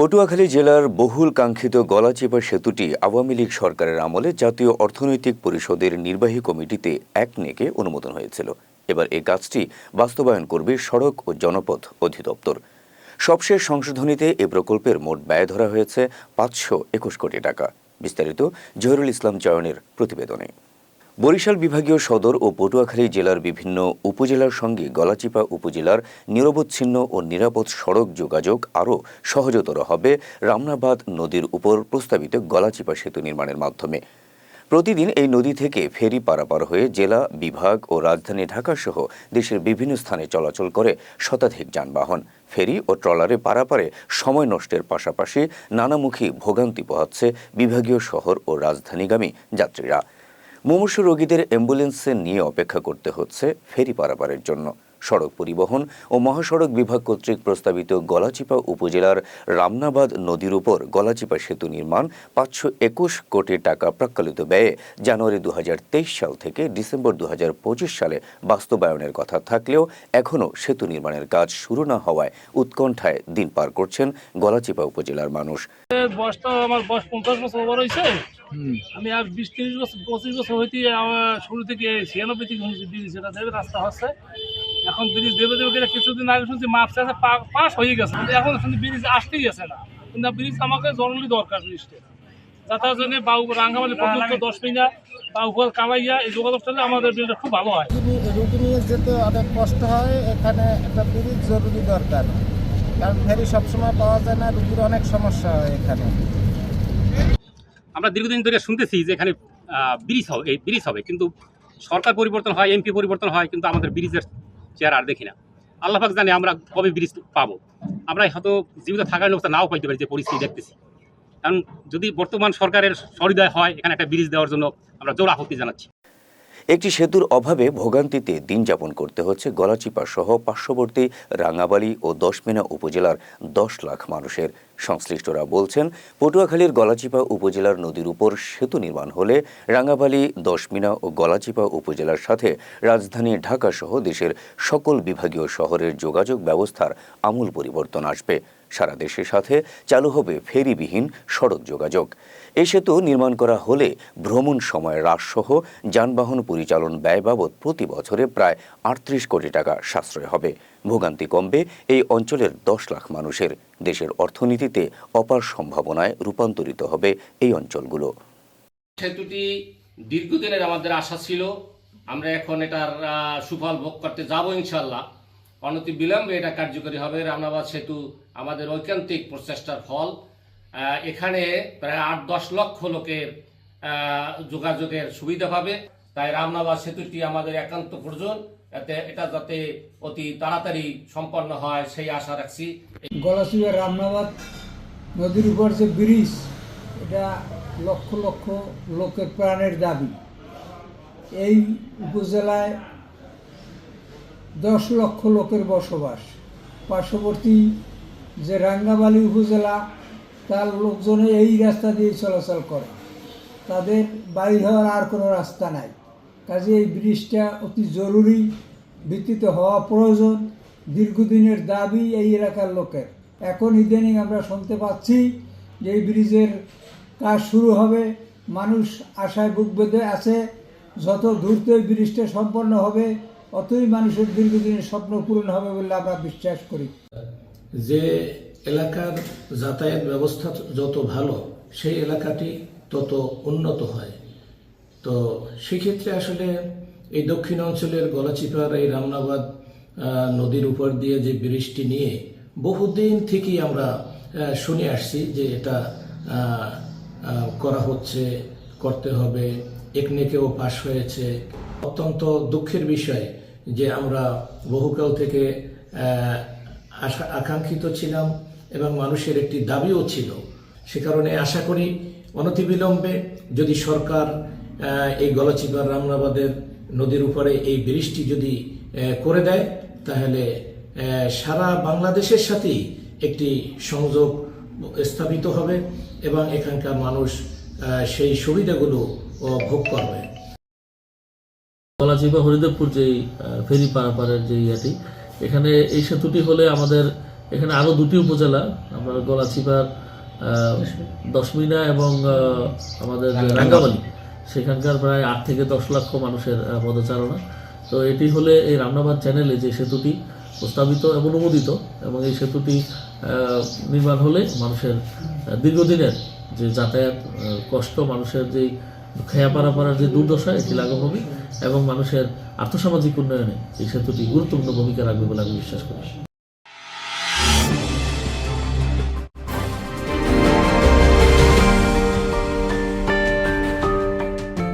পটুয়াখালী জেলার বহুল কাঙ্ক্ষিত গলাচিপা সেতুটি আওয়ামী লীগ সরকারের আমলে জাতীয় অর্থনৈতিক পরিষদের নির্বাহী কমিটিতে একনেকে অনুমোদন হয়েছিল। এবার এই কাজটি বাস্তবায়ন করবে সড়ক ও জনপথ অধিদপ্তর। সবশেষ সংশোধনীতে এ প্রকল্পের মোট ব্যয় ধরা হয়েছে ৫২১ কোটি টাকা। বিস্তারিত জহিরুল ইসলাম চয়নের প্রতিবেদনে। বরিশাল বিভাগীয় সদর ও পটুয়াখালী জেলার বিভিন্ন উপজেলার সঙ্গে গলাচিপা উপজেলার নিরবচ্ছিন্ন ও নিরাপদ সড়ক যোগাযোগ আরও সহজতর হবে রামনাবাদ নদীর উপর প্রস্তাবিত গলাচিপা সেতু নির্মাণের মাধ্যমে। প্রতিদিন এই নদী থেকে ফেরি পারাপার হয়ে জেলা, বিভাগ ও রাজধানী ঢাকাসহ দেশের বিভিন্ন স্থানে চলাচল করে শতাধিক যানবাহন। ফেরি ও ট্রলারে পারাপারে সময় নষ্টের পাশাপাশি নানামুখী ভোগান্তি পোহাচ্ছে বিভাগীয় শহর ও রাজধানীগামী যাত্রীরা। মুমূর্ষু রোগীদের অ্যাম্বুলেন্সে নিয়ে অপেক্ষা করতে হচ্ছে ফেরি পারাপারের জন্য। সড়ক পরিবহন ও মহাসড়ক বিভাগ কর্তৃক প্রস্তাবিত গলাচিপা উপজেলার রামনাবাদ নদীর উপর গলাচিপা সেতু নির্মাণ ৫২১ কোটি টাকা প্রাক্কলিত ব্যয়ে জানুয়ারি ২০২৩ সাল থেকে ডিসেম্বর ২০২৫ সালে বাস্তবায়নের কথা থাকলেও এখনও সেতু নির্মাণের কাজ শুরু না হওয়ায় উৎকণ্ঠায় দিন পার করছেন গলাচিপা উপজেলার মানুষ। আমার বয়স 50 বছর ওভার হয়েছে। আমি আর 20-30 বছর 25 বছর হইতে শুরু থেকে 96 থেকে ব্রিজ এটা দেবে রাস্তা হচ্ছে। এখন ব্রিজ দেবে দেবে কিছুদিন আগে শুনছি মাপছে আছে পাস হয়ে গেছে, কিন্তু এখন শুনছি ব্রিজ আসতেই গেছে না। কিন্তু ব্রিজ আমাকে জরুরি দরকার ব্রিজটা যাতায়াত জন্য রাঙ্গামালি পর্যন্ত 10 মিনিট বাউফল কামাইয়া এই যোগাযোগটা আমাদের ব্রিজটা খুব ভালো হয়। রুগী নিয়ে যেতে অনেক কষ্ট হয়, এখানে একটা ব্রিজ জরুরি দরকার, কারণ ফেরি সবসময় পাওয়া যায় না, রুগীর অনেক সমস্যা হয় এখানে। আমরা দীর্ঘদিন ধরে শুনতেছি যে এখানে ব্রিজ হবে, কিন্তু সরকার পরিবর্তন হয়, এমপি পরিবর্তন হয়, কিন্তু আমাদের ব্রিজের চেহারা আর দেখি না। আল্লাহ পাক জানে আমরা কবে ব্রিজ পাবো। আমরা হয়তো জীবিত থাকার অবস্থা নাও পাইতে পারি যে পরিস্থিতি দেখতেছি। কারণ যদি বর্তমান সরকারের সহৃদয় হয় এখানে একটা ব্রিজ দেওয়ার জন্য আমরা জোর আপত্তি জানাচ্ছি। একটি সেতুর অভাবে ভোগান্তিতে দিন যাপন করতে হচ্ছে গলাচিপা সহ পার্শ্ববর্তী রাঙ্গাবালী ও দশমিনা উপজেলার 10 লাখ মানুষের। সংশ্লিষ্টরা বলছেন, পটুয়াখালীর গলাচিপা উপজেলার নদীর উপর সেতু নির্মাণ হলে রাঙ্গাবালী, দশমিনা ও গলাচিপা উপজেলার সাথে রাজধানী ঢাকা সহ দেশের সকল বিভাগীয় শহরের যোগাযোগ ব্যবস্থার আমূল পরিবর্তন আসবে। সারা দেশের সাথে চালু হবে ফেরিবিহীন সড়ক যোগাযোগ। এই সেতু নির্মাণ করা হলে ভ্রমণ সময় হ্রাসসহ যানবাহন পরিচালন ব্যয় বাবদ প্রতি বছরে প্রায় 38 কোটি টাকা সাশ্রয় হবে। ভোগান্তি কমবে এই অঞ্চলের 10 লাখ মানুষের। দেশের অর্থনীতিতে অপার সম্ভাবনায় রূপান্তরিত হবে এই অঞ্চলগুলো। সেতুটি দীর্ঘদিনের আমাদের আশা ছিল, আমরা এখন এটার সুফল ভোগ করতে যাব ইনশাল্লাহ। অনতি বিলম্বে এটা কার্যকরী হবে। রামনাবাদ সেতু আমাদের ঐকান্তিক প্রচেষ্টার ফল। এখানে প্রায় 8-10 লক্ষ লোকের যোগাযোগের সুবিধা পাবে। তাই রামনাবাদ সেতুটি আমাদের একান্ত প্রয়োজন, এটা যাতে অতি তাড়াতাড়ি সম্পন্ন হয় সেই আশা রাখছি। গলাচিপা রামনাবাদ নদীর উপর যে ব্রিজ, এটা লক্ষ লক্ষ লোকের প্রাণের দাবি। এই উপজেলায় 10 লক্ষ লোকের বসবাস। পার্শ্ববর্তী যে রাঙ্গামালী উপজেলা, তার লোকজনে এই রাস্তা দিয়ে চলাচল করে, তাদের বাড়ি হওয়ার আর কোনো রাস্তা নাই। কাজে এই ব্রিজটা অতি জরুরি ভিত্তিতে হওয়া প্রয়োজন, দীর্ঘদিনের দাবি এই এলাকার লোকের। এখন ইদানিং আমরা শুনতে পাচ্ছি যে এই ব্রিজের কাজ শুরু হবে। মানুষ আশায় বুক বেঁধে আছে, যত দ্রুত এই ব্রিজটা সম্পন্ন হবে অতই মানুষের দীর্ঘদিনের স্বপ্ন পূরণ হবে বলে আমরা বিশ্বাস করি। যে এলাকার যাতায়াত ব্যবস্থা যত ভালো, সেই এলাকাটি তত উন্নত হয়। তো সেক্ষেত্রে আসলে এই দক্ষিণ অঞ্চলের গলাচিপার এই রামনাবাদ নদীর উপর দিয়ে যে ব্রিজটি নিয়ে বহুদিন থেকেই আমরা শুনে আসছি যে এটা করা হচ্ছে, করতে হবে, একনেকেও পাশ হয়েছে। অত্যন্ত দুঃখের বিষয় যে আমরা বহুকাল থেকে আকাঙ্ক্ষিত ছিলাম এবং মানুষের একটি দাবিও ছিল। সে কারণে আশা করি অনতিবিলম্বে যদি সরকার এই গলাচিপার রামনাবাদের নদীর উপরে এই ব্রিজটি যদি করে দেয়, তাহলে সারা বাংলাদেশের সাথেই একটি সংযোগ স্থাপিত হবে এবং এখানকার মানুষ সেই সুবিধাগুলো ভোগ করবে। গলাচিপা হরিদেবপুর যে ফেরি পারাপারের যে এখানে এই সেতুটি হলে আমাদের এখানে আরও 2টি উপজেলা, আমরা গলাচিপার দশমিনা এবং আমাদের রাঙ্গামালী, সেখানকার প্রায় 8 থেকে 10 লক্ষ মানুষের পদচারণা। তো এটি হলে এই রামনাবাদ চ্যানেলে যে সেতুটি প্রস্তাবিত এবং অনুমোদিত, এবং এই সেতুটি নির্মাণ হলে মানুষের দীর্ঘদিনের যে যাতায়াত কষ্ট, মানুষের যে খেয়া পারাপাড়ার যে দুর্দশা, এটি লাঘব হবে এবং মানুষের আর্থসামাজিক উন্নয়নে এই সেতুটি গুরুত্বপূর্ণ ভূমিকা রাখবে বলে আমি বিশ্বাস করি।